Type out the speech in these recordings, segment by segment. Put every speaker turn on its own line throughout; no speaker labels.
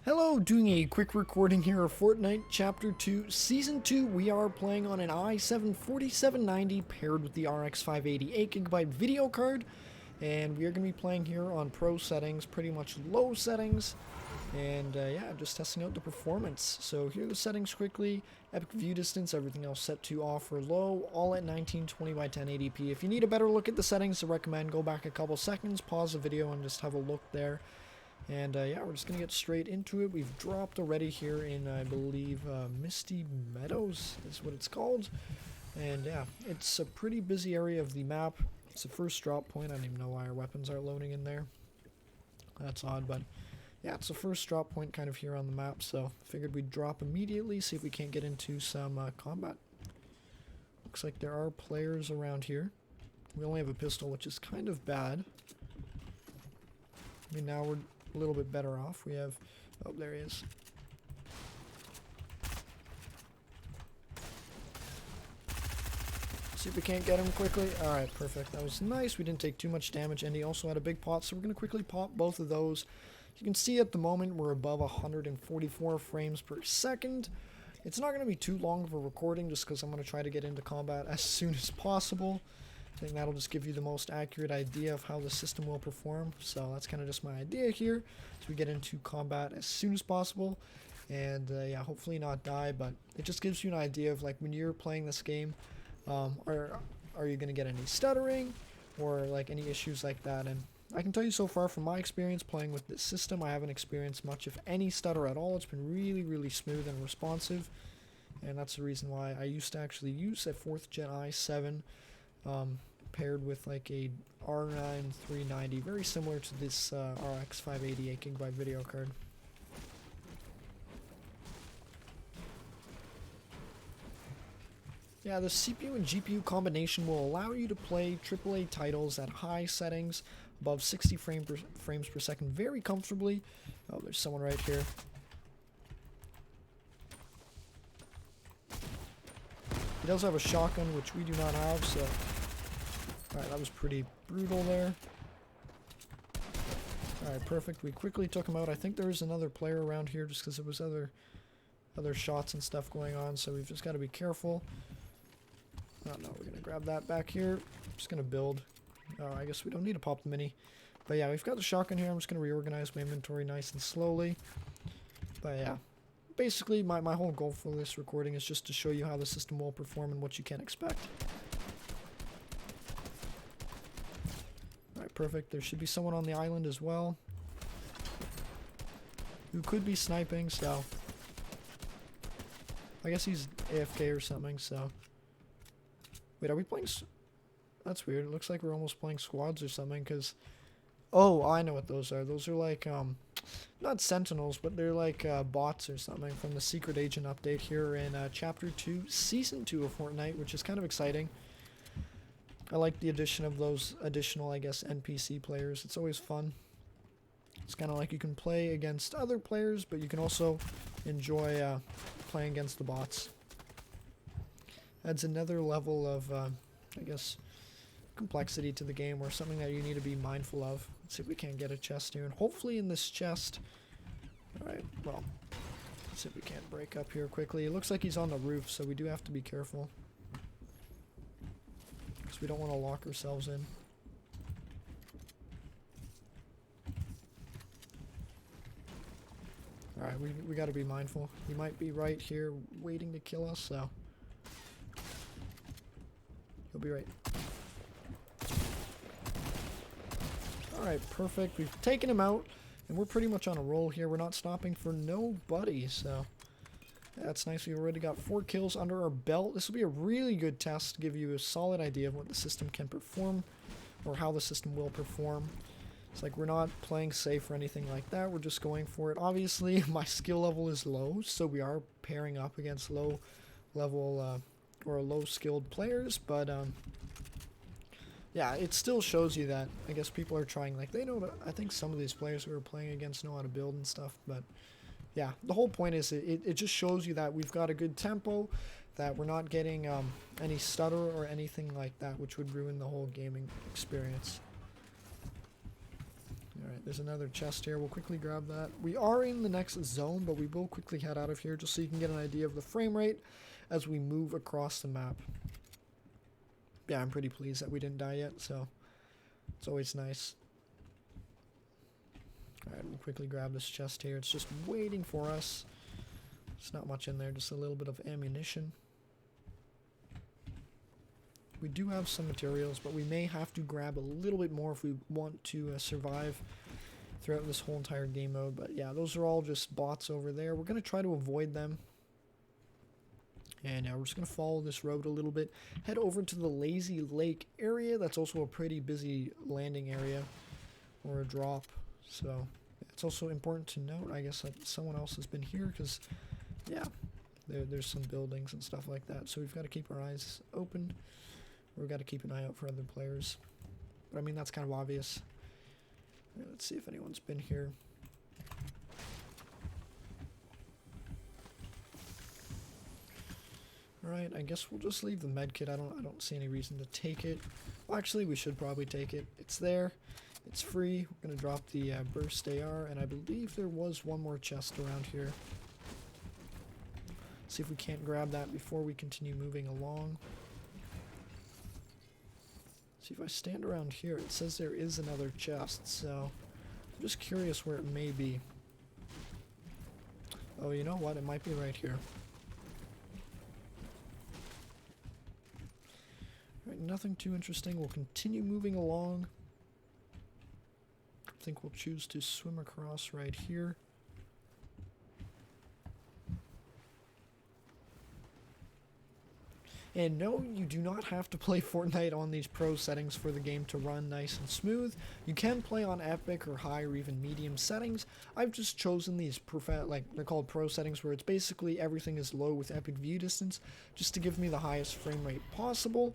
Hello, doing a quick recording here of Fortnite Chapter 2, Season 2. We are playing on an i7 4790 paired with the RX 580 8GB video card. And we are going to be playing here on pro settings, pretty much low settings. And yeah, just testing out the performance. So here are the settings quickly. Epic view distance, everything else set to off or low, all at 1920 by 1080p. If you need a better look at the settings, I recommend go back a couple seconds, pause the video, and just have a look there. And yeah, we're just going to get straight into it. We've dropped already here in, I believe, Misty Meadows is what it's called. And yeah, it's a pretty busy area of the map. It's the first drop point. I don't even know why our weapons aren't loading in there. That's odd, but yeah, it's the first drop point kind of here on the map. So figured we'd drop immediately, see if we can't get into some combat. Looks like there are players around here. We only have a pistol, which is kind of bad. I mean, now we're a little bit better off. We have... Oh, there he is. See if we can't get him quickly. Alright, perfect. That was nice. We didn't take too much damage, and he also had a big pot, so we're going to quickly pop both of those. You can see at the moment we're above 144 frames per second. It's not going to be too long of a recording, just because I'm going to try to get into combat as soon as possible. I think that'll just give you the most accurate idea of how the system will perform. So that's kind of just my idea here. So we get into combat as soon as possible. And yeah, hopefully not die. But it just gives you an idea of like when you're playing this game, are you going to get any stuttering or like any issues like that. And I can tell you so far from my experience playing with this system, I haven't experienced much of any stutter at all. It's been really, really smooth and responsive. And that's the reason why I used to actually use a 4th Gen i7. Paired with like a R9 390, very similar to this RX 580 8GB video card. Yeah, the CPU and GPU combination will allow you to play AAA titles at high settings, above 60 frames per second, very comfortably. Oh, there's someone right here. He does have a shotgun, which we do not have, so... Alright, that was pretty brutal there. Alright, perfect. We quickly took him out. I think there is another player around here just because there was other shots and stuff going on, so we've just got to be careful. Oh no, we're going to grab that back here. Just going to build. Oh, I guess we don't need to pop the mini. But yeah, we've got the shotgun here. I'm just going to reorganize my inventory nice and slowly. But yeah, basically my whole goal for this recording is just to show you how the system will perform and what you can expect. Perfect. There should be someone on the island as well who could be sniping, so I guess he's AFK or something, so wait, are we playing that's weird. It looks like we're almost playing squads or something, because oh, I know what those are. Those are like not sentinels, but they're like bots or something from the secret agent update here in Chapter 2 Season 2 of Fortnite, which is kind of exciting. I like the addition of those additional, I guess, NPC players. It's always fun. It's kind of like you can play against other players, but you can also enjoy playing against the bots. Adds another level of, I guess, complexity to the game, or something that you need to be mindful of. Let's see if we can get a chest here. And hopefully in this chest... Alright, well, let's see if we can't break up here quickly. It looks like he's on the roof, so we do have to be careful. We don't want to lock ourselves in. Alright, we got to be mindful. He might be right here waiting to kill us, so he'll be right. Alright, perfect. We've taken him out, and we're pretty much on a roll here. We're not stopping for nobody, so that's nice. We've already got 4 kills under our belt. This will be a really good test to give you a solid idea of what the system can perform, or how the system will perform. It's like we're not playing safe or anything like that. We're just going for it. Obviously, my skill level is low, so we are pairing up against low level or low skilled players, but yeah, it still shows you that I guess people are trying. Like, they know, I think some of these players who are playing against know how to build and stuff, but yeah, the whole point is it just shows you that we've got a good tempo, that we're not getting any stutter or anything like that, which would ruin the whole gaming experience. Alright, there's another chest here. We'll quickly grab that. We are in the next zone, but we will quickly head out of here just so you can get an idea of the frame rate as we move across the map. Yeah, I'm pretty pleased that we didn't die yet, so it's always nice. Alright, we'll quickly grab this chest here. It's just waiting for us. There's not much in there, just a little bit of ammunition. We do have some materials, but we may have to grab a little bit more if we want to survive throughout this whole entire game mode. But yeah, those are all just bots over there. We're going to try to avoid them. And yeah, we're just going to follow this road a little bit. Head over to the Lazy Lake area. That's also a pretty busy landing area or a drop. So it's also important to note, I guess, that someone else has been here because, yeah, there's some buildings and stuff like that. So we've got to keep our eyes open. We've got to keep an eye out for other players. But I mean, that's kind of obvious. Right, let's see if anyone's been here. Alright, I guess we'll just leave the medkit. I don't see any reason to take it. Well, actually, we should probably take it. It's there. It's free. We're going to drop the burst AR, and I believe there was one more chest around here. See if we can't grab that before we continue moving along. See if I stand around here, it says there is another chest, so I'm just curious where it may be. Oh, you know what? It might be right here. Alright, nothing too interesting. We'll continue moving along. I think we'll choose to swim across right here. And no, you do not have to play Fortnite on these pro settings for the game to run nice and smooth. You can play on epic or high or even medium settings. I've just chosen these they're called pro settings, where it's basically everything is low with epic view distance, just to give me the highest frame rate possible,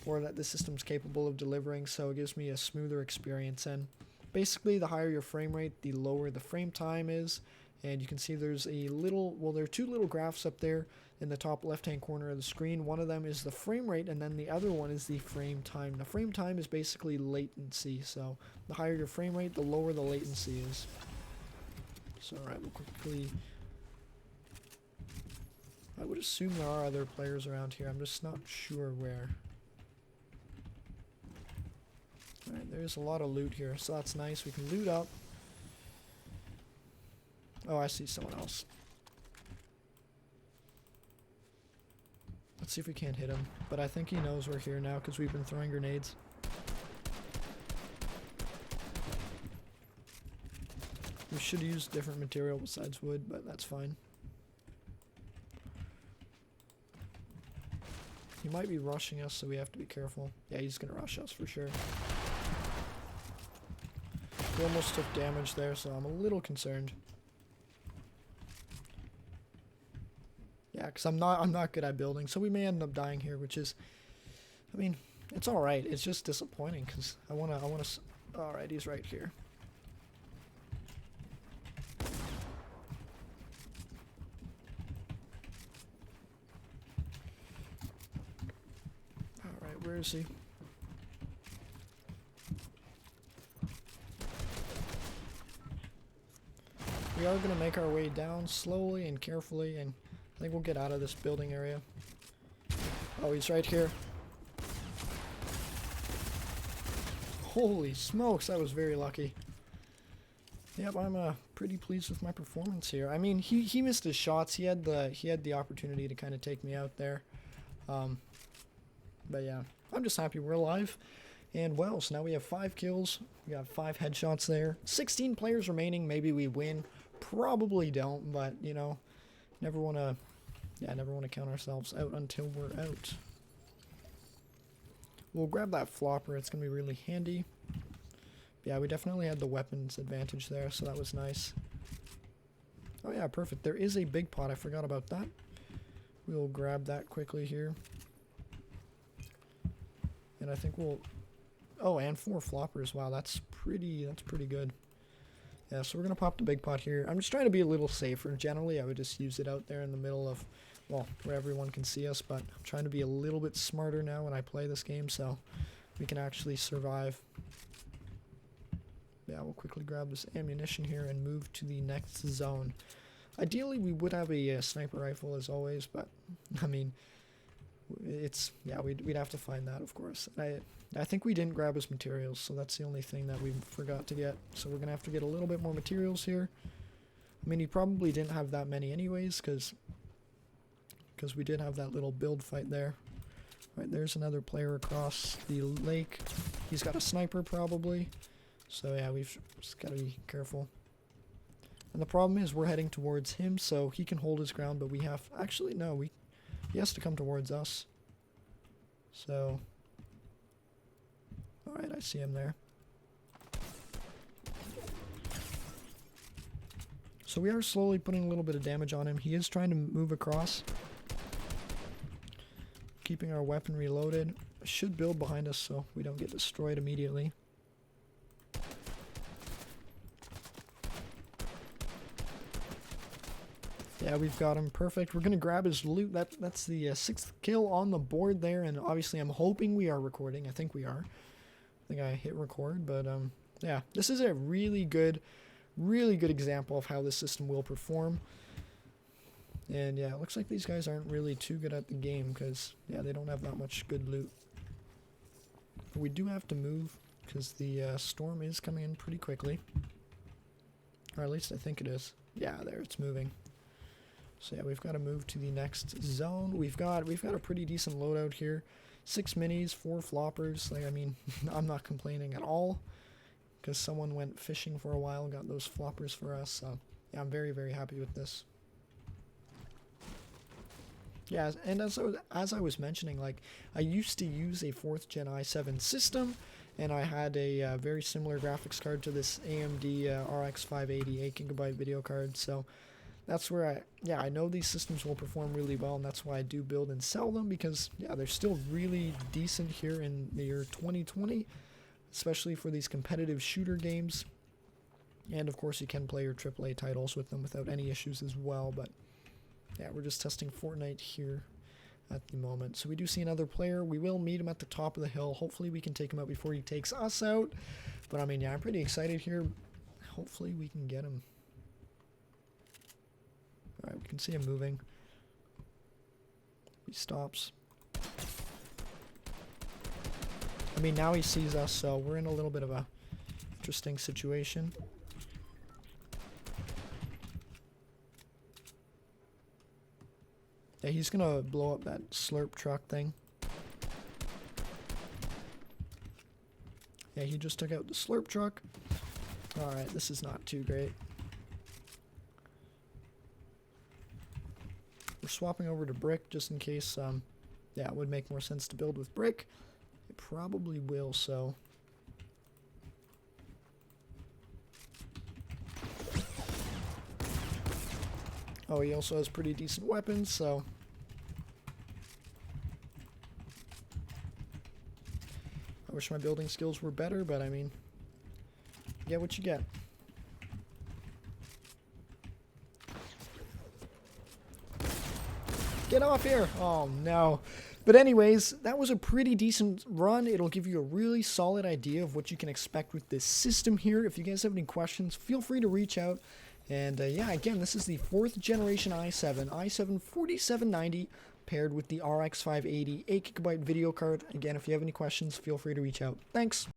or that the system's capable of delivering, so it gives me a smoother experience. And basically, the higher your frame rate, the lower the frame time is. And you can see there's there are two little graphs up there in the top left-hand corner of the screen. One of them is the frame rate, and then the other one is the frame time. The frame time is basically latency, so the higher your frame rate, the lower the latency is. So, alright, we'll quickly... I would assume there are other players around here. I'm just not sure where. Alright, there's a lot of loot here, so that's nice. We can loot up. Oh, I see someone else. Let's see if we can't hit him. But I think he knows we're here now because we've been throwing grenades. We should use different material besides wood, but that's fine. He might be rushing us, so we have to be careful. Yeah, he's gonna rush us for sure. We almost took damage there, so I'm a little concerned. Yeah, because I'm not good at building, so we may end up dying here, which is, I mean, it's all right. It's just disappointing because I wanna. All right, he's right here. All right, where is he? We are gonna make our way down slowly and carefully, and I think we'll get out of this building area. Oh, he's right here. Holy smokes, that was very lucky. Yep, I'm pretty pleased with my performance here. I mean, he missed his shots. He had the opportunity to kind of take me out there. But yeah, I'm just happy we're alive. And well, so now we have 5 kills. We got 5 headshots there. 16 players remaining. Maybe we win. Probably don't, but you know, never want to count ourselves out until we're out. We'll grab that flopper. It's going to be really handy. Yeah, we definitely had the weapons advantage there, so that was nice. Oh yeah, perfect. There is a big pot. I forgot about that. We'll grab that quickly here. And I think we'll... Oh, and 4 floppers. Wow, that's pretty good. Yeah, so we're going to pop the big pot here. I'm just trying to be a little safer. Generally, I would just use it out there in the middle of, well, where everyone can see us, but I'm trying to be a little bit smarter now when I play this game, so we can actually survive. yeah, we'll quickly grab this ammunition here and move to the next zone. Ideally, we would have a sniper rifle as always, but I mean, it's, yeah, we'd have to find that, of course. I think we didn't grab his materials, so that's the only thing that we forgot to get. So we're gonna have to get a little bit more materials here. I mean, he probably didn't have that many anyways, because we did have that little build fight there. Right, there's another player across the lake. He's got a sniper probably. So yeah, we've just got to be careful. And the problem is we're heading towards him, so he can hold his ground, but we have... Actually, no, he has to come towards us. So... Alright, I see him there. So we are slowly putting a little bit of damage on him. He is trying to move across. Keeping our weapon reloaded. Should build behind us so we don't get destroyed immediately. Yeah, we've got him. Perfect. We're going to grab his loot. That's the 6th kill on the board there, and obviously I'm hoping we are recording. I think we are. I think I hit record, but yeah, this is a really good example of how this system will perform. And yeah, it looks like these guys aren't really too good at the game because, yeah, they don't have that much good loot. But we do have to move because the storm is coming in pretty quickly. Or at least I think it is. Yeah, there, it's moving. So yeah, we've got to move to the next zone. We've got a pretty decent loadout here. 6 minis, 4 floppers. Like, I mean, I'm not complaining at all because someone went fishing for a while and got those floppers for us. So yeah, I'm very, very happy with this. Yeah, and as I was mentioning, like, I used to use a 4th Gen i7 system, and I had a very similar graphics card to this AMD RX 580 8GB video card, so that's where I know these systems will perform really well, and that's why I do build and sell them, because, yeah, they're still really decent here in the year 2020, especially for these competitive shooter games, and of course you can play your AAA titles with them without any issues as well, but yeah, we're just testing Fortnite here at the moment. So we do see another player. We will meet him at the top of the hill. Hopefully we can take him out before he takes us out. But I mean, yeah, I'm pretty excited here. Hopefully we can get him. Alright, we can see him moving. He stops. I mean, now he sees us, so we're in a little bit of a interesting situation. Yeah, he's gonna blow up that slurp truck thing. Yeah, he just took out the slurp truck. Alright, this is not too great. We're swapping over to brick just in case, yeah, it would make more sense to build with brick. It probably will, so... Oh, he also has pretty decent weapons, so... I wish my building skills were better, but I mean... You get what you get. Get off here! Oh, no. But anyways, that was a pretty decent run. It'll give you a really solid idea of what you can expect with this system here. If you guys have any questions, feel free to reach out. And yeah, again, this is the 4th generation i7 4790 paired with the RX 580 8GB video card. Again, if you have any questions, feel free to reach out. Thanks.